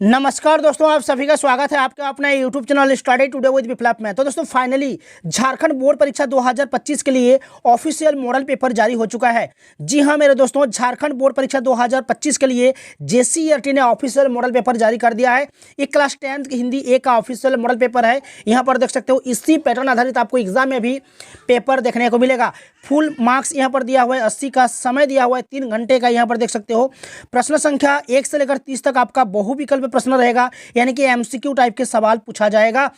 नमस्कार दोस्तों, आप सभी का स्वागत है आपका अपना YouTube channel study today with Viplav में। तो दोस्तों फाइनली झारखंड बोर्ड परीक्षा 2025 के लिए ऑफिशियल मॉडल पेपर जारी हो चुका है। जी हां मेरे दोस्तों, झारखंड बोर्ड परीक्षा 2025 के लिए जेसीईआरटी ने ऑफिशियल मॉडल पेपर जारी कर दिया है। ये क्लास 10th की हिंदी ए का ऑफिशियल मॉडल पेपर है। यहाँ पर देख सकते हो, इसी पैटर्न आधारित आपको एग्जाम में भी पेपर देखने को मिलेगा। फुल मार्क्स यहाँ पर दिया हुआ है, 80 का समय दिया हुआ है, 3 घंटे का यहाँ पर देख सकते हो। प्रश्न संख्या 1 से लेकर 30 तक आपका बहुविकल्प प्रश्न रहेगा, यानी कि एमसीक्यू टाइप के सवाल पूछा जाएगा,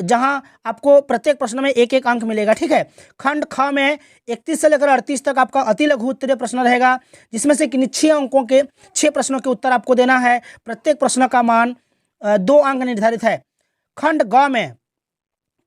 जहां आपको प्रत्येक प्रश्न में एक एक अंक मिलेगा। ठीक है। खंड ख में 31 से लेकर 38 तक आपका अति लघु उत्तरीय प्रश्न रहेगा, जिसमें से किन्हीं 6 अंकों के 6 प्रश्नों के उत्तर आपको देना है। प्रत्येक प्रश्न का मान 2 अंक निर्धारित है। खंड ग में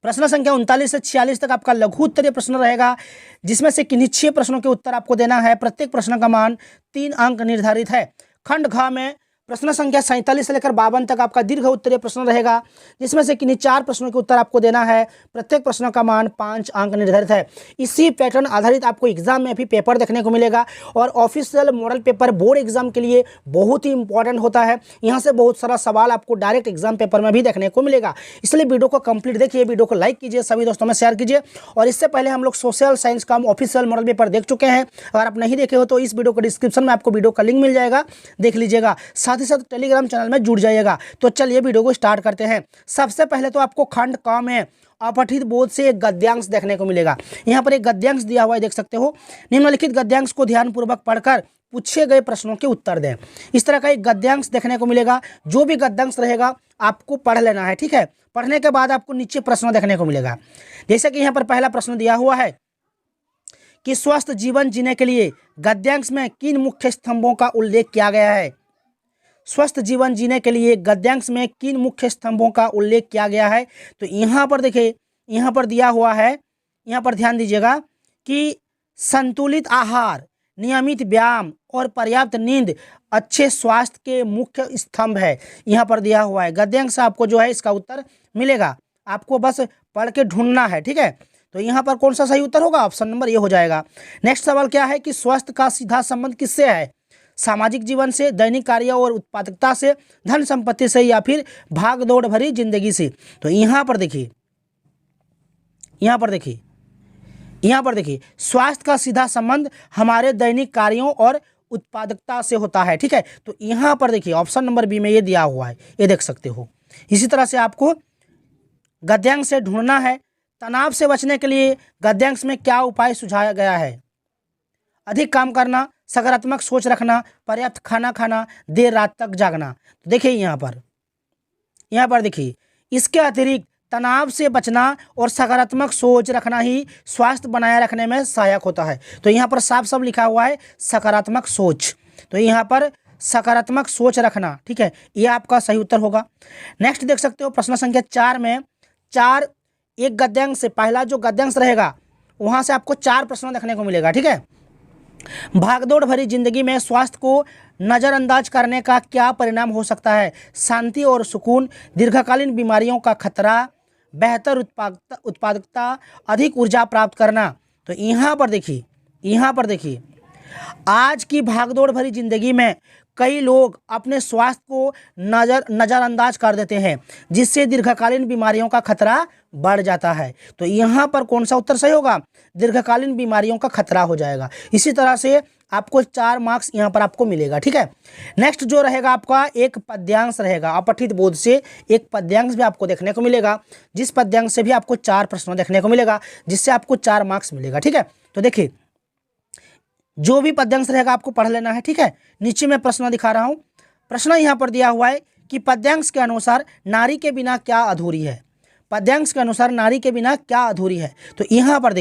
प्रश्न संख्या 39 से 46 तक आपका लघु उत्तरीय प्रश्न रहेगा, जिसमें से किन्हीं 6 प्रश्नों के उत्तर आपको देना है। प्रत्येक प्रश्न का मान 3 अंक निर्धारित है। खंड घ में प्रश्न संख्या 47 से लेकर 52 तक आपका दीर्घ उत्तरीय प्रश्न रहेगा, जिसमें से किन्हीं 4 प्रश्नों के उत्तर आपको देना है। प्रत्येक प्रश्न का मान 5 अंक निर्धारित है। इसी पैटर्न आधारित आपको एग्जाम में भी पेपर देखने को मिलेगा, और official model paper board exam के लिए बहुत ही इंपॉर्टेंट होता है। यहाँ से बहुत सारा सवाल आपको डायरेक्ट एग्जाम पेपर में भी देखने को मिलेगा। इसलिए वीडियो को कंप्लीट देखिए, वीडियो को लाइक कीजिए, सभी दोस्तों में शेयर कीजिए। और इससे पहले हम लोग सोशल साइंस का ऑफिशियल मॉडल पेपर देख चुके हैं। अगर आप नहीं देखे हो तो इस वीडियो को डिस्क्रिप्शन में आपको वीडियो का लिंक मिल जाएगा, देख लीजिएगा। साथ ही साथ टेलीग्राम चैनल में जुड़ जाइएगा। तो चलिए वीडियो को स्टार्ट करते हैं। सबसे पहले तो आपको खंड क में अपठित बोध से एक गद्यांश देखने को मिलेगा। यहाँ पर एक गद्यांश दिया हुआ है, देख सकते हो। निम्नलिखित गद्यांश को ध्यानपूर्वक पढ़कर पूछे गए प्रश्नों के उत्तर दें। इस तरह का एक गद्यांश देखने को मिलेगा। जो भी गद्यांश रहेगा आपको पढ़ लेना है। ठीक है। पढ़ने के बाद आपको नीचे प्रश्न देखने को मिलेगा। जैसे कि यहाँ पर पहला प्रश्न दिया हुआ है कि स्वस्थ जीवन जीने के लिए गद्यांश में किन मुख्य स्तंभों का उल्लेख किया गया है। स्वस्थ जीवन जीने के लिए गद्यांश में किन मुख्य स्तंभों का उल्लेख किया गया है। तो यहाँ पर देखिए, यहाँ पर दिया हुआ है, यहाँ पर ध्यान दीजिएगा कि संतुलित आहार, नियमित व्यायाम और पर्याप्त नींद अच्छे स्वास्थ्य के मुख्य स्तंभ है। यहाँ पर दिया हुआ है। गद्यांश आपको जो है इसका उत्तर मिलेगा, आपको बस पढ़ के ढूंढना है। ठीक है। तो यहाँ पर कौन सा सही उत्तर होगा? ऑप्शन नंबर ये हो जाएगा। नेक्स्ट सवाल क्या है कि स्वास्थ्य का सीधा संबंध किससे है? सामाजिक जीवन से, दैनिक कार्य और उत्पादकता से, धन संपत्ति से, या फिर भाग दौड़ भरी जिंदगी से। तो यहाँ पर देखिए, यहाँ पर देखिए, यहाँ पर देखिए, स्वास्थ्य का सीधा संबंध हमारे दैनिक कार्यों और उत्पादकता से होता है। ठीक है। तो यहाँ पर देखिए ऑप्शन नंबर बी में ये दिया हुआ है, ये देख सकते हो। इसी तरह से आपको गद्यांश से ढूंढना है। तनाव से बचने के लिए गद्यांश में क्या उपाय सुझाया गया है? अधिक काम करना, सकारात्मक सोच रखना, पर्याप्त खाना खाना, देर रात तक जागना। तो देखिए यहाँ पर देखिए, इसके अतिरिक्त तनाव से बचना और सकारात्मक सोच रखना ही स्वास्थ्य बनाए रखने में सहायक होता है। तो यहाँ पर साफ साफ लिखा हुआ है सकारात्मक सोच। तो यहाँ पर सकारात्मक सोच रखना, ठीक है, ये आपका सही उत्तर होगा। नेक्स्ट देख सकते हो प्रश्न संख्या 4 में एक गद्यांश से, पहला जो गद्यांश रहेगा वहाँ से आपको 4 प्रश्न देखने को मिलेगा। ठीक है। भागदौड़ भरी जिंदगी में स्वास्थ्य को नज़रअंदाज करने का क्या परिणाम हो सकता है? शांति और सुकून, दीर्घकालीन बीमारियों का खतरा, बेहतर उत्पादकता, अधिक ऊर्जा प्राप्त करना। तो यहाँ पर देखिए, आज की भागदौड़ भरी जिंदगी में कई लोग अपने स्वास्थ्य को नज़रअंदाज कर देते हैं, जिससे दीर्घकालीन बीमारियों का खतरा बढ़ जाता है। तो यहाँ पर कौन सा उत्तर सही होगा? दीर्घकालीन बीमारियों का खतरा हो जाएगा। इसी तरह से आपको 4 मार्क्स यहाँ पर आपको मिलेगा। ठीक है। नेक्स्ट जो रहेगा आपका एक पद्यांश रहेगा। अपठित बोध से एक पद्यांश भी आपको देखने को मिलेगा, जिस पद्यांश से भी आपको 4 प्रश्न देखने को मिलेगा, जिससे आपको 4 मार्क्स मिलेगा। ठीक है। तो देखिए, जो भी पद्यांश रहेगा आपको पढ़ लेना है। ठीक है। नीचे मैं प्रश्न दिखा रहा हूँ। प्रश्न यहाँ पर दिया हुआ है कि पद्यांश के अनुसार नारी के बिना क्या अधूरी है? पद्यांश के अनुसार नारी के बिना क्या अधूरी है? तो यहाँ पर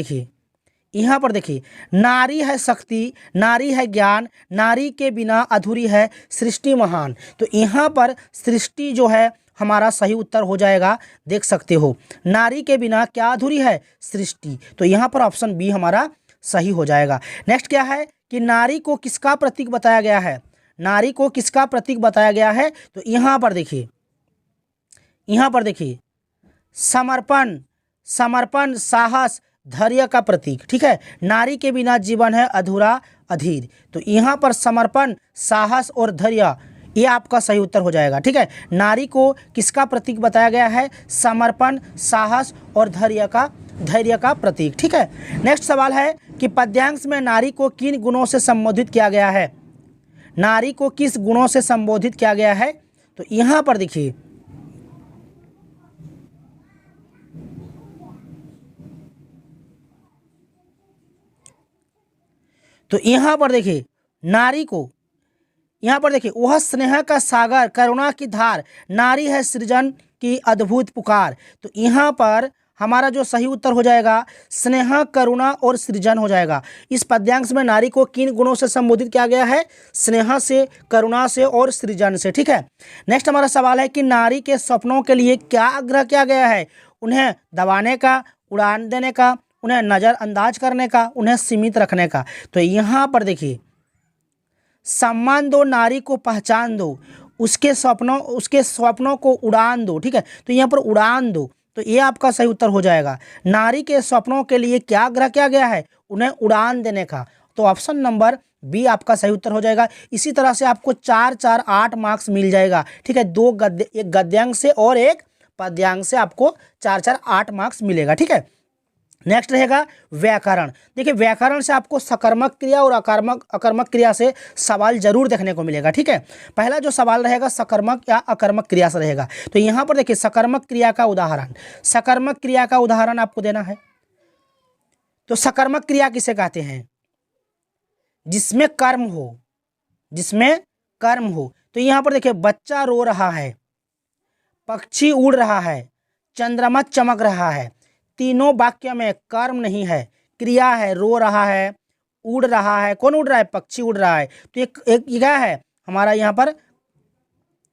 देखिए, नारी है शक्ति, नारी है ज्ञान, नारी के बिना अधूरी है सृष्टि महान। तो यहाँ पर सृष्टि जो है हमारा सही उत्तर हो जाएगा। देख सकते हो, नारी के बिना क्या अधूरी है? सृष्टि। तो यहाँ पर ऑप्शन बी हमारा सही हो जाएगा। नेक्स्ट क्या है कि नारी को किसका प्रतीक बताया गया है? नारी को किसका प्रतीक बताया गया है? तो यहाँ पर देखिए, समर्पण, साहस, धैर्य का प्रतीक। ठीक है। नारी के बिना जीवन है अधूरा, अधीर। तो यहाँ पर समर्पण, साहस और धैर्य, ये आपका सही उत्तर हो जाएगा। ठीक है, नारी को किसका प्रतीक बताया गया है? समर्पण, साहस और धैर्य का प्रतीक। ठीक है, नेक्स्ट सवाल है कि पद्यांश में नारी को किन गुणों से संबोधित किया गया है? नारी को किस गुणों से संबोधित किया गया है? तो यहां पर देखिए, तो यहां पर देखिए नारी को, यहाँ पर देखिए, वह स्नेह का सागर, करुणा की धार, नारी है सृजन की अद्भुत पुकार। तो यहाँ पर हमारा जो सही उत्तर हो जाएगा स्नेह, करुणा और सृजन हो जाएगा। इस पद्यांश में नारी को किन गुणों से संबोधित किया गया है? स्नेह से, करुणा से और सृजन से। ठीक है, नेक्स्ट हमारा सवाल है कि नारी के सपनों के लिए क्या आग्रह किया गया है? उन्हें दबाने का, उड़ान देने का, उन्हें नज़रअंदाज करने का, उन्हें सीमित रखने का। तो यहाँ पर देखिए, सम्मान दो, नारी को पहचान दो, उसके स्वप्नों को उड़ान दो। ठीक है, तो यहाँ पर उड़ान दो, तो ये आपका सही उत्तर हो जाएगा। नारी के स्वप्नों के लिए क्या आग्रह किया गया है? उन्हें उड़ान देने का। तो ऑप्शन नंबर बी आपका सही उत्तर हो जाएगा। इसी तरह से आपको 4 8 मार्क्स मिल जाएगा। ठीक है, एक गद्यांश से और एक पद्यांश से आपको 4 8 मार्क्स मिलेगा। ठीक है, नेक्स्ट रहेगा व्याकरण। देखिए, व्याकरण से आपको सकर्मक क्रिया और अकर्मक क्रिया से सवाल जरूर देखने को मिलेगा। ठीक है, पहला जो सवाल रहेगा सकर्मक या अकर्मक क्रिया से रहेगा। तो यहाँ पर देखिए, सकर्मक क्रिया का उदाहरण आपको देना है। तो सकर्मक क्रिया किसे कहते हैं? जिसमें कर्म हो। तो यहाँ पर देखिए, बच्चा रो रहा है, पक्षी उड़ रहा है, चंद्रमा चमक रहा है। तीनों वाक्य में कर्म नहीं है, क्रिया है। रो रहा है, उड़ रहा है, कौन उड़ रहा है? पक्षी उड़ रहा है। तो एक क्या है हमारा यहाँ पर?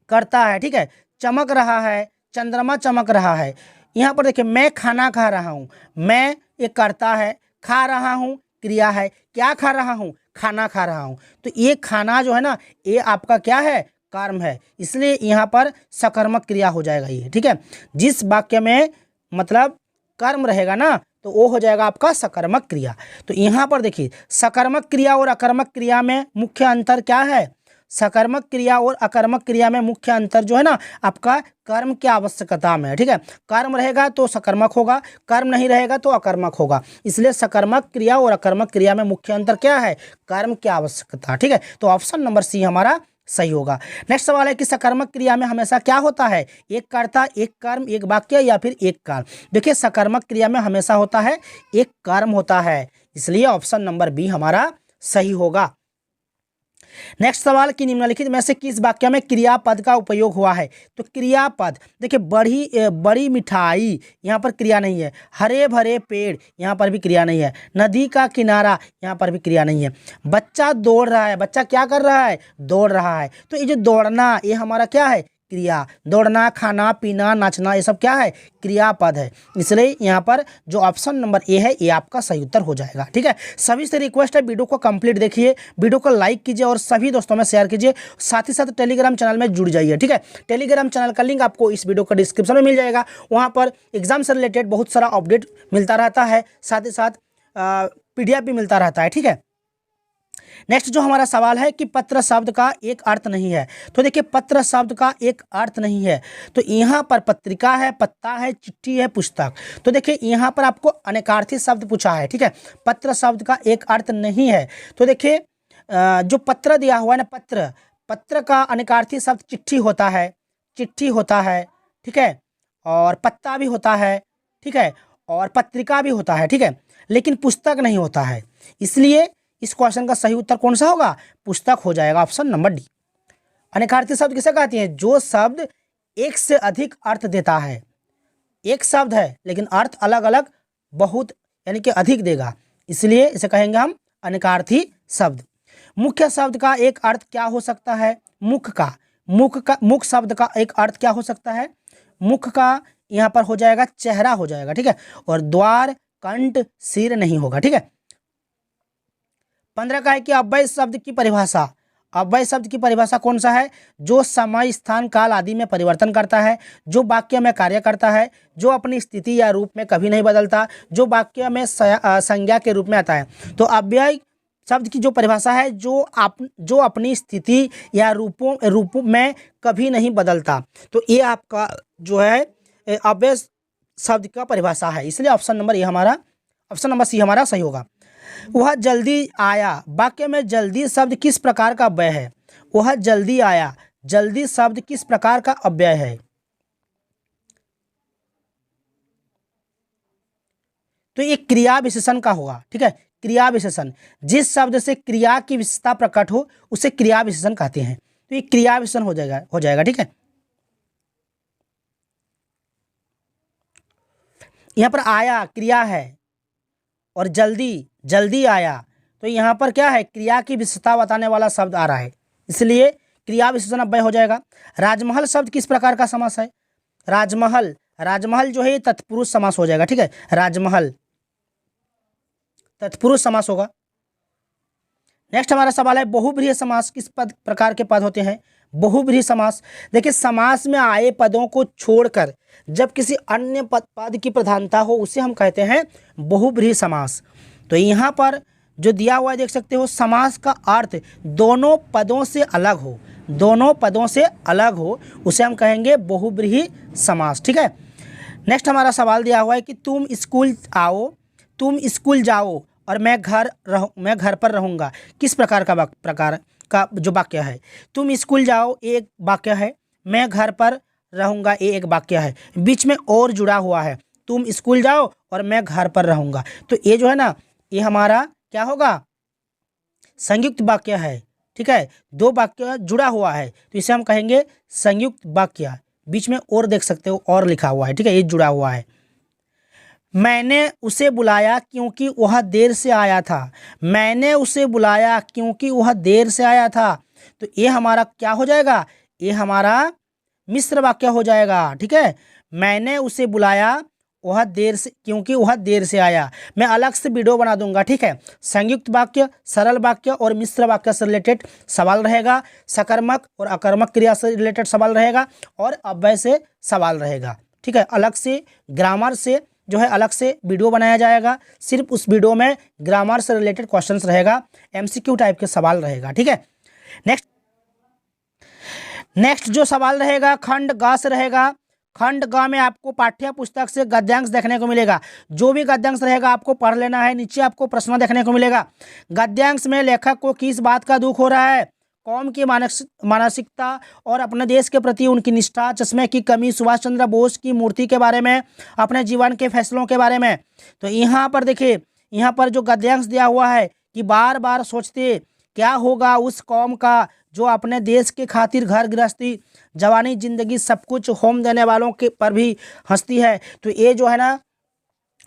कर्ता है। ठीक है, चमक रहा है, चंद्रमा चमक रहा है। यहाँ पर देखिए, मैं खाना खा रहा हूँ, मैं एक कर्ता है, खा रहा हूँ क्रिया है। क्या खा रहा हूँ? खाना खा रहा हूँ। तो ये खाना जो है ना, ये आपका क्या है? कर्म है, इसलिए यहाँ पर सकर्मक क्रिया हो जाएगा ये। ठीक है, जिस वाक्य में मतलब कर्म रहेगा ना, तो वो हो जाएगा आपका सकर्मक क्रिया। तो यहाँ पर देखिए, सकर्मक क्रिया और अकर्मक क्रिया में मुख्य अंतर क्या है? सकर्मक क्रिया और अकर्मक क्रिया में मुख्य अंतर जो है ना, आपका कर्म की आवश्यकता में है। ठीक है, कर्म रहेगा तो सकर्मक होगा, कर्म नहीं रहेगा तो अकर्मक होगा। इसलिए सकर्मक क्रिया और अकर्मक क्रिया में मुख्य अंतर क्या है? कर्म की आवश्यकता। ठीक है, तो ऑप्शन नंबर सी हमारा सही होगा। नेक्स्ट सवाल है कि सकर्मक क्रिया में हमेशा क्या होता है? एक कर्ता, एक कर्म, एक वाक्य या फिर एक काल। देखिए, सकर्मक क्रिया में हमेशा होता है एक कर्म होता है, इसलिए ऑप्शन नंबर बी हमारा सही होगा। नेक्स्ट सवाल कि निम्नलिखित में से किस वाक्य में क्रियापद का उपयोग हुआ है? तो क्रियापद देखिए, बड़ी मिठाई, यहाँ पर क्रिया नहीं है। हरे भरे पेड़, यहाँ पर भी क्रिया नहीं है। नदी का किनारा, यहाँ पर भी क्रिया नहीं है। बच्चा दौड़ रहा है, बच्चा क्या कर रहा है? दौड़ रहा है। तो ये जो दौड़ना, ये हमारा क्या है? क्रिया। दौड़ना, खाना पीना, नाचना, ये सब क्या है? क्रियापद है। इसलिए यहाँ पर जो ऑप्शन नंबर ए है, ये आपका सही उत्तर हो जाएगा। ठीक है, सभी से रिक्वेस्ट है, वीडियो को कंप्लीट देखिए, वीडियो को लाइक कीजिए और सभी दोस्तों में शेयर कीजिए। साथ ही साथ टेलीग्राम चैनल में जुड़ जाइए। ठीक है, टेलीग्राम चैनल का लिंक आपको इस वीडियो का डिस्क्रिप्शन में मिल जाएगा। वहाँ पर एग्जाम से रिलेटेड बहुत सारा अपडेट मिलता रहता है, साथ ही साथ PDF भी मिलता रहता है। ठीक है, नेक्स्ट जो हमारा सवाल है कि पत्र शब्द का एक अर्थ नहीं है। तो देखिए, पत्र शब्द का एक अर्थ नहीं है। तो यहाँ पर पत्रिका है, पत्ता है, चिट्ठी है, पुस्तक। तो देखिए, यहाँ पर आपको अनेकार्थी शब्द पूछा है। ठीक है, पत्र शब्द का एक अर्थ नहीं है। तो देखिए, जो पत्र दिया हुआ है ना, पत्र का अनेकार्थी शब्द चिट्ठी होता है। ठीक है, और पत्ता भी होता है। ठीक है, और पत्रिका भी होता है। ठीक है, लेकिन पुस्तक नहीं होता है। इसलिए इस क्वेश्चन का सही उत्तर कौन सा होगा? पुस्तक हो जाएगा, ऑप्शन नंबर डी। अनेकार्थी शब्द किसे कहते हैं? जो शब्द एक से अधिक अर्थ देता है। एक शब्द है लेकिन अर्थ अलग अलग बहुत यानी कि अधिक देगा, इसलिए इसे कहेंगे हम अनेकार्थी शब्द। मुख्य शब्द का एक अर्थ क्या हो सकता है? मुख शब्द का एक अर्थ क्या हो सकता है? मुख का यहाँ पर हो जाएगा चेहरा हो जाएगा। ठीक है, और द्वार, कंठ, सिर नहीं होगा। ठीक है, 15 का है कि अव्यय शब्द की परिभाषा कौन सा है? जो समय, स्थान, काल आदि में परिवर्तन करता है, जो वाक्य में कार्य करता है, जो अपनी स्थिति या रूप में कभी नहीं बदलता, जो वाक्य में संज्ञा के रूप में आता है। तो अव्यय शब्द की जो परिभाषा है, जो अपनी स्थिति या रूप में कभी नहीं बदलता। तो ये आपका जो है अव्यय शब्द का परिभाषा है, इसलिए ऑप्शन नंबर सी हमारा सही होगा। वह जल्दी आया, वाक्य में जल्दी शब्द किस प्रकार का अव्यय है? वह जल्दी आया, जल्दी शब्द किस प्रकार का अव्यय है? तो ये क्रिया विशेषण का होगा, ठीक है। क्रिया विशेषण, जिस शब्द से क्रिया की विशेषता प्रकट हो उसे क्रिया विशेषण कहते हैं। तो ये क्रिया विशेषण हो जाएगा, ठीक है। यहाँ पर आया क्रिया है और जल्दी आया, तो यहाँ पर क्या है, क्रिया की विशेषता बताने वाला शब्द आ रहा है, इसलिए क्रिया विशेषण अव्यय हो जाएगा। राजमहल शब्द किस प्रकार का समास है? राजमहल जो है तत्पुरुष समास हो जाएगा, ठीक है। राजमहल तत्पुरुष समास होगा। नेक्स्ट हमारा सवाल है, बहुब्रीहि समास किस प्रकार के पद होते हैं? बहुब्रीहि समास, देखिए समास में आए पदों को छोड़कर जब किसी अन्य पद की प्रधानता हो उसे हम कहते हैं बहुब्रीहि समास। तो यहाँ पर जो दिया हुआ है देख सकते हो, समास का अर्थ दोनों पदों से अलग हो उसे हम कहेंगे बहुब्रीहि समास, ठीक है। नेक्स्ट हमारा सवाल दिया हुआ है कि तुम स्कूल जाओ और मैं घर पर रहूँगा, किस प्रकार का जो वाक्य है? तुम स्कूल जाओ एक वाक्य है, मैं घर पर रहूँगा ये एक वाक्य है, बीच में और जुड़ा हुआ है, तुम स्कूल जाओ और मैं घर पर रहूँगा। तो ये जो है ना, ये हमारा क्या होगा, संयुक्त वाक्य है, ठीक है। दो वाक्य जुड़ा हुआ है तो इसे हम कहेंगे संयुक्त वाक्य। बीच में और देख सकते हो और लिखा हुआ है, ठीक है, ये जुड़ा हुआ है। मैंने उसे बुलाया क्योंकि वह देर से आया था, मैंने उसे बुलाया क्योंकि वह देर से आया था। तो ये हमारा क्या हो जाएगा, ये हमारा मिश्र वाक्य हो जाएगा, ठीक है। मैंने उसे बुलाया क्योंकि वह देर से आया। मैं अलग से वीडियो बना दूंगा, ठीक है। संयुक्त वाक्य, सरल वाक्य और मिश्र वाक्य से रिलेटेड सवाल रहेगा, सकर्मक और अकर्मक क्रिया से रिलेटेड सवाल रहेगा और अव्यय से सवाल रहेगा, ठीक है। अलग से ग्रामर से जो है अलग से वीडियो बनाया जाएगा, सिर्फ उस वीडियो में ग्रामर से रिलेटेड क्वेश्चंस रहेगा, एमसीक्यू टाइप के सवाल रहेगा, ठीक है। नेक्स्ट जो सवाल रहेगा खंड ग से रहेगा। खंड ग में आपको पाठ्य पुस्तक से गद्यांश देखने को मिलेगा। जो भी गद्यांश रहेगा आपको पढ़ लेना है, नीचे आपको प्रश्न देखने को मिलेगा। गद्यांश में लेखक को किस बात का दुख हो रहा है? कौम की मानसिकता और अपने देश के प्रति उनकी निष्ठा, चश्मे की कमी, सुभाष चंद्र बोस की मूर्ति के बारे में, अपने जीवन के फैसलों के बारे में। तो यहाँ पर देखिए, यहाँ पर जो गद्यांश दिया हुआ है कि बार बार सोचते क्या होगा उस कौम का जो अपने देश के खातिर घर गृहस्थी, जवानी, जिंदगी सब कुछ होम देने वालों के पर भी हंसती है। तो ये जो है ना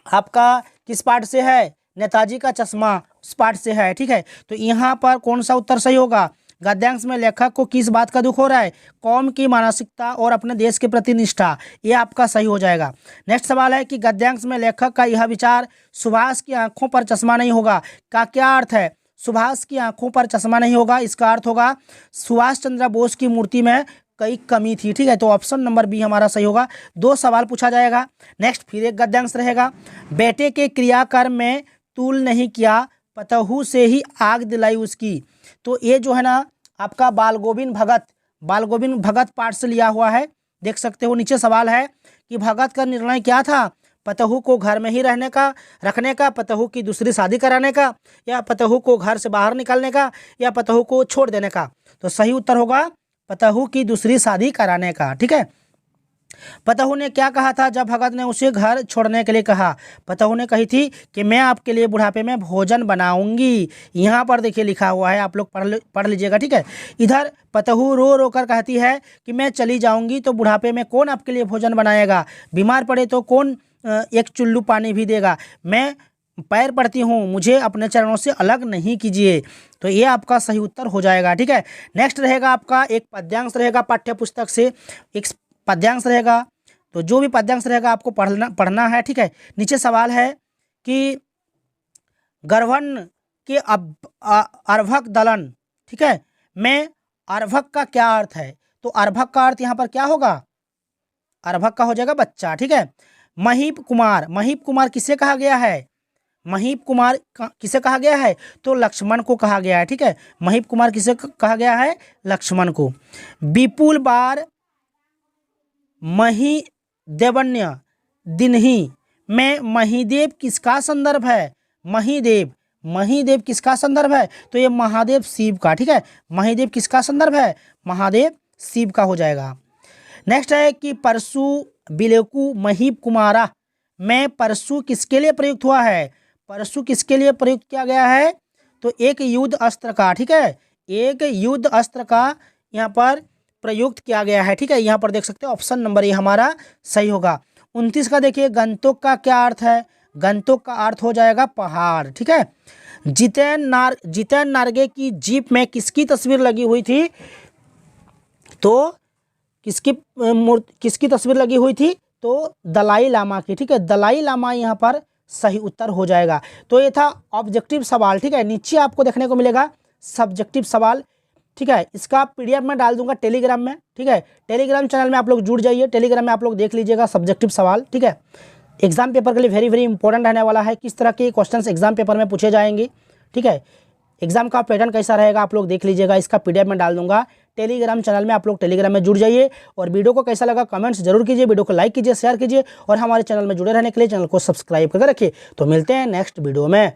आपका किस पार्ट से है? नेताजी का चश्मा उस पार्ट से है, ठीक है। तो यहाँ पर कौन सा उत्तर सही होगा? गद्यांश में लेखक को किस बात का दुख हो रहा है? कौम की मानसिकता और अपने देश के प्रति निष्ठा, ये आपका सही हो जाएगा। नेक्स्ट सवाल है कि गद्यांश में लेखक का यह विचार सुभाष की आंखों पर चश्मा नहीं होगा का क्या अर्थ है? सुभाष की आंखों पर चश्मा नहीं होगा, इसका अर्थ होगा सुभाष चंद्र बोस की मूर्ति में कई कमी थी, ठीक है। तो ऑप्शन नंबर बी हमारा सही होगा। 2 सवाल पूछा जाएगा। नेक्स्ट फिर एक गद्यांश रहेगा। बेटे के क्रियाकर्म में तूल नहीं किया, पतहू से ही आग दिलाई उसकी। तो ये जो है ना आपका बाल गोविंद भगत पाठ से लिया हुआ है, देख सकते हो। नीचे सवाल है कि भगत का निर्णय क्या था? पतहू को घर में ही रखने का, पतहू की दूसरी शादी कराने का, या पतहू को घर से बाहर निकालने का, या पतहू को छोड़ देने का। तो सही उत्तर होगा पतहू की दूसरी शादी कराने का, ठीक है। पतहू ने क्या कहा था जब भगत ने उसे घर छोड़ने के लिए कहा? पतहू ने कही थी कि मैं आपके लिए बुढ़ापे में भोजन बनाऊंगी। यहाँ पर देखिए लिखा हुआ है, आप लोग पढ़ लीजिएगा, ठीक है। इधर पतहू रो रो कर कहती है कि मैं चली जाऊंगी तो बुढ़ापे में कौन आपके लिए भोजन बनाएगा? बीमार पड़े तो कौन एक चुल्लू पानी भी देगा? मैं पैर पड़ती हूँ, मुझे अपने चरणों से अलग नहीं कीजिए। तो ये आपका सही उत्तर हो जाएगा, ठीक है। नेक्स्ट रहेगा आपका एक पद्यांश रहेगा, पाठ्य पुस्तक से एक पद्यांश रहेगा। तो जो भी पद्यांश रहेगा आपको पढ़ना है, ठीक है। नीचे सवाल है कि गर्भन के अर्भक दलन, ठीक है, में अर्भक का क्या अर्थ है? तो अर्भक का अर्थ यहाँ पर क्या होगा? अर्भक का हो जाएगा बच्चा, ठीक है। महीप कुमार किसे कहा गया है? महीप कुमार किसे कहा गया है? तो लक्ष्मण को कहा गया है। ठीक है, महीप कुमार किसे कहा गया है? लक्ष्मण को। विपुल बार मही देवन्य दिन्ही में महीदेव किसका संदर्भ है? महीदेव, महीदेव किसका संदर्भ है? तो ये महादेव शिव का। ठीक है, महीदेव किसका संदर्भ है? महादेव शिव का हो जाएगा। नेक्स्ट है कि परशु बिलेकु महीप कुमारा में परशु किसके लिए प्रयुक्त हुआ है? परशु किसके लिए प्रयुक्त किया गया है? तो एक युद्ध अस्त्र का। ठीक है, एक युद्ध अस्त्र का यहाँ पर प्रयुक्त किया गया है। ठीक है, यहाँ पर देख सकते हैं ऑप्शन नंबर ए हमारा सही होगा। 29 का देखिए, गंतुक का क्या अर्थ है? गंतुक का अर्थ हो जाएगा पहाड़। ठीक है, जितेन नार्गे की जीप में किसकी तस्वीर लगी हुई थी? तो किसकी तस्वीर लगी हुई थी? तो दलाई लामा की। ठीक है, दलाई लामा यहाँ पर सही उत्तर हो जाएगा। तो ये था ऑब्जेक्टिव सवाल। ठीक है, नीचे आपको देखने को मिलेगा सब्जेक्टिव सवाल। ठीक है, इसका पीडीएफ में डाल दूंगा टेलीग्राम में। ठीक है, टेलीग्राम चैनल में आप लोग जुड़ जाइए, टेलीग्राम में आप लोग देख लीजिएगा सब्जेक्टिव सवाल। ठीक है, एग्जाम पेपर के लिए वेरी वेरी इंपॉर्टेंट रहने वाला है, किस तरह के क्वेश्चंस एग्जाम पेपर में पूछे जाएंगे। ठीक है, एग्जाम का पैटर्न कैसा रहेगा आप लोग देख लीजिएगा, इसका पीडीएफ में डाल दूंगा टेलीग्राम चैनल में। आप लोग टेलीग्राम में जुड़ जाइए और वीडियो को कैसा लगा कमेंट्स जरूर कीजिए, वीडियो को लाइक कीजिए, शेयर कीजिए और हमारे चैनल में जुड़े रहने के लिए चैनल को सब्सक्राइब करके रखिए। तो मिलते हैं नेक्स्ट वीडियो में।